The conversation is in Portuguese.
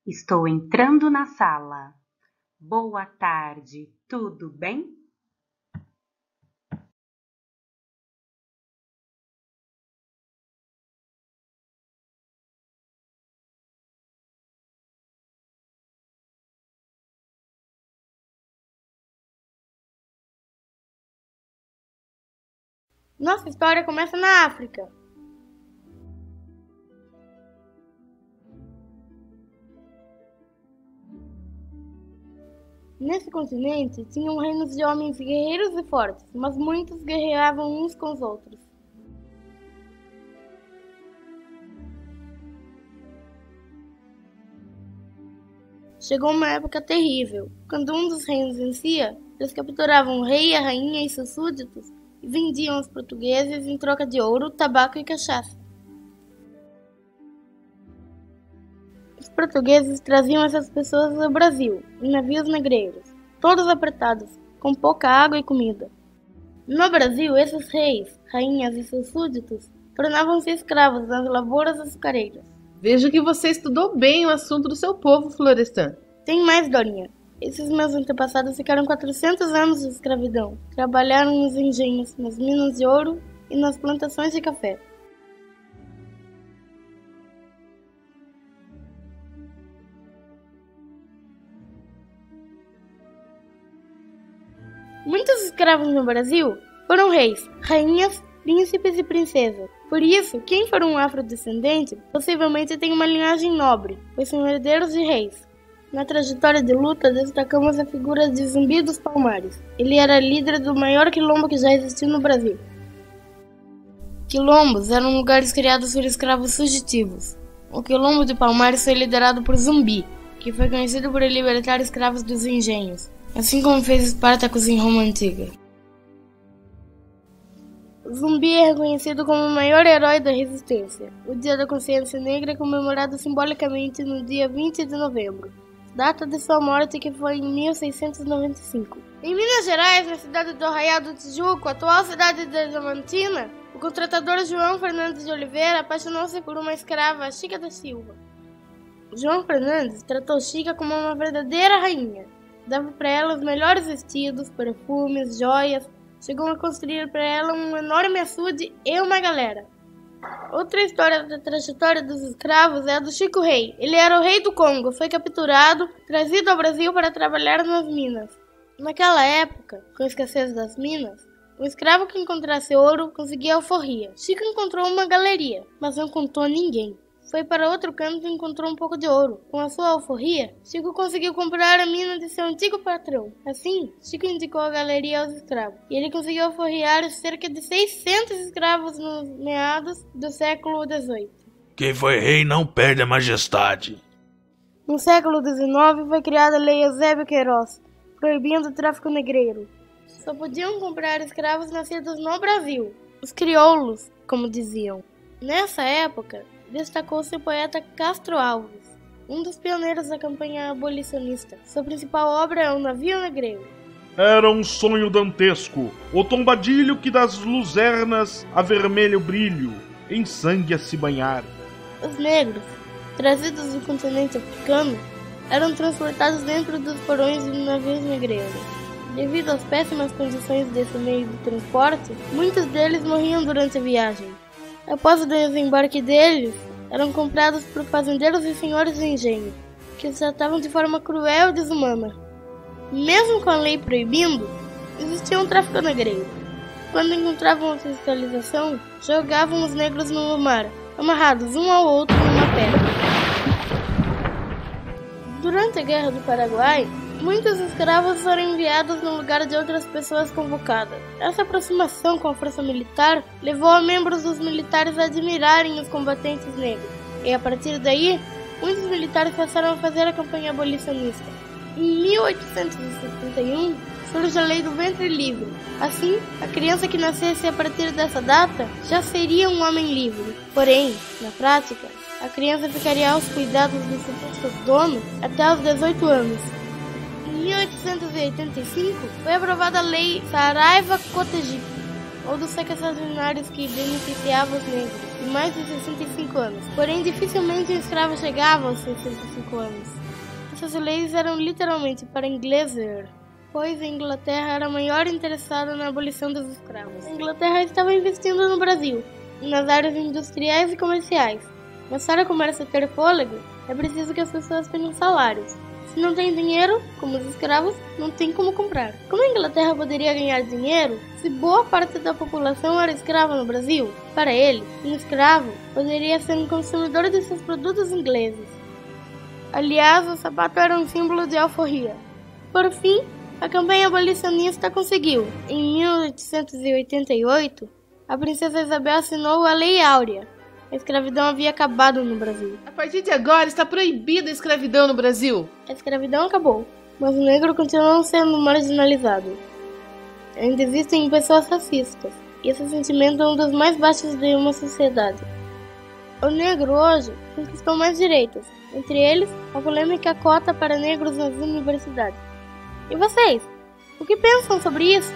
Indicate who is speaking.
Speaker 1: Estou entrando na sala. Boa tarde, tudo bem?
Speaker 2: Nossa história começa na África. Nesse continente tinham reinos de homens guerreiros e fortes, mas muitos guerreavam uns com os outros. Chegou uma época terrível, quando um dos reinos vencia, eles capturavam o rei, a rainha e seus súditos e vendiam aos portugueses em troca de ouro, tabaco e cachaça. Os portugueses traziam essas pessoas ao Brasil, em navios negreiros, todos apertados, com pouca água e comida. No Brasil, esses reis, rainhas e seus súditos tornavam-se escravos nas lavouras açucareiras.
Speaker 3: Vejo que você estudou bem o assunto do seu povo, Florestan.
Speaker 2: Tem mais, Dorinha. Esses meus antepassados ficaram 400 anos de escravidão. Trabalharam nos engenhos, nas minas de ouro e nas plantações de café. Muitos escravos no Brasil foram reis, rainhas, príncipes e princesas. Por isso, quem for um afrodescendente possivelmente tem uma linhagem nobre, pois são herdeiros de reis. Na trajetória de luta, destacamos a figura de Zumbi dos Palmares. Ele era líder do maior quilombo que já existiu no Brasil. Quilombos eram lugares criados por escravos fugitivos. O quilombo de Palmares foi liderado por Zumbi, que foi conhecido por libertar escravos dos engenhos, assim como fez Espartacus em Roma Antiga. Zumbi é reconhecido como o maior herói da resistência. O Dia da Consciência Negra é comemorado simbolicamente no dia 20 de novembro, data de sua morte, que foi em 1695. Em Minas Gerais, na cidade do Arraial do Tijuco, atual cidade de Diamantina, o contratador João Fernandes de Oliveira apaixonou-se por uma escrava, Chica da Silva. João Fernandes tratou Chica como uma verdadeira rainha. Dava para ela os melhores vestidos, perfumes, joias. Chegou a construir para ela um enorme açude e uma galera. Outra história da trajetória dos escravos é a do Chico Rei. Ele era o rei do Congo, foi capturado, trazido ao Brasil para trabalhar nas minas. Naquela época, com a escassez das minas, o escravo que encontrasse ouro conseguia alforria. Chico encontrou uma galeria, mas não contou a ninguém. Foi para outro canto e encontrou um pouco de ouro. Com a sua alforria, Chico conseguiu comprar a mina de seu antigo patrão. Assim, Chico indicou a galeria aos escravos, e ele conseguiu alforriar cerca de 600 escravos nos meados do século XVIII.
Speaker 4: Quem foi rei não perde a majestade.
Speaker 2: No século XIX foi criada a Lei Eusébio Queiroz, proibindo o tráfico negreiro. Só podiam comprar escravos nascidos no Brasil, os crioulos, como diziam. Nessa época, destacou-se o poeta Castro Alves, um dos pioneiros da campanha abolicionista. Sua principal obra é O Navio Negreiro.
Speaker 5: Era um sonho dantesco, o tombadilho que das luzernas a vermelho brilho, em sangue a se banhar.
Speaker 2: Os negros, trazidos do continente africano, eram transportados dentro dos porões de navios negreiros. Devido às péssimas condições desse meio de transporte, muitos deles morriam durante a viagem. Após o desembarque deles, eram comprados por fazendeiros e senhores de engenho, que os tratavam de forma cruel e desumana. Mesmo com a lei proibindo, existia um tráfico negreiro. Quando encontravam a fiscalização, jogavam os negros no mar, amarrados um ao outro numa pedra. Durante a Guerra do Paraguai, muitos escravos foram enviados no lugar de outras pessoas convocadas. Essa aproximação com a força militar levou a membros dos militares a admirarem os combatentes negros. E a partir daí, muitos militares passaram a fazer a campanha abolicionista. Em 1871, surge a Lei do Ventre Livre. Assim, a criança que nascesse a partir dessa data já seria um homem livre. Porém, na prática, a criança ficaria aos cuidados do suposto dono até os 18 anos. Em 1885, foi aprovada a Lei Saraiva-Cotegipe, ou dos sexagenários, que beneficiava os negros. de mais de 65 anos. Porém, dificilmente um escravo chegava aos 65 anos. Essas leis eram literalmente para ingleser, pois a Inglaterra era a maior interessada na abolição dos escravos. A Inglaterra estava investindo no Brasil, nas áreas industriais e comerciais. Mas para o comércio ter fôlego, é preciso que as pessoas tenham salários. Se não tem dinheiro, como os escravos, não tem como comprar. Como a Inglaterra poderia ganhar dinheiro se boa parte da população era escrava no Brasil? Para ele, um escravo poderia ser um consumidor de seus produtos ingleses. Aliás, o sapato era um símbolo de alforria. Por fim, a campanha abolicionista conseguiu. Em 1888, a princesa Isabel assinou a Lei Áurea. A escravidão havia acabado no Brasil.
Speaker 3: A partir de agora está proibida a escravidão no Brasil.
Speaker 2: A escravidão acabou, mas o negro continua sendo marginalizado. Ainda existem pessoas racistas, e esse sentimento é um dos mais baixos de uma sociedade. O negro hoje conquistou mais direitos, entre eles a polêmica cota para negros nas universidades. E vocês? O que pensam sobre isso?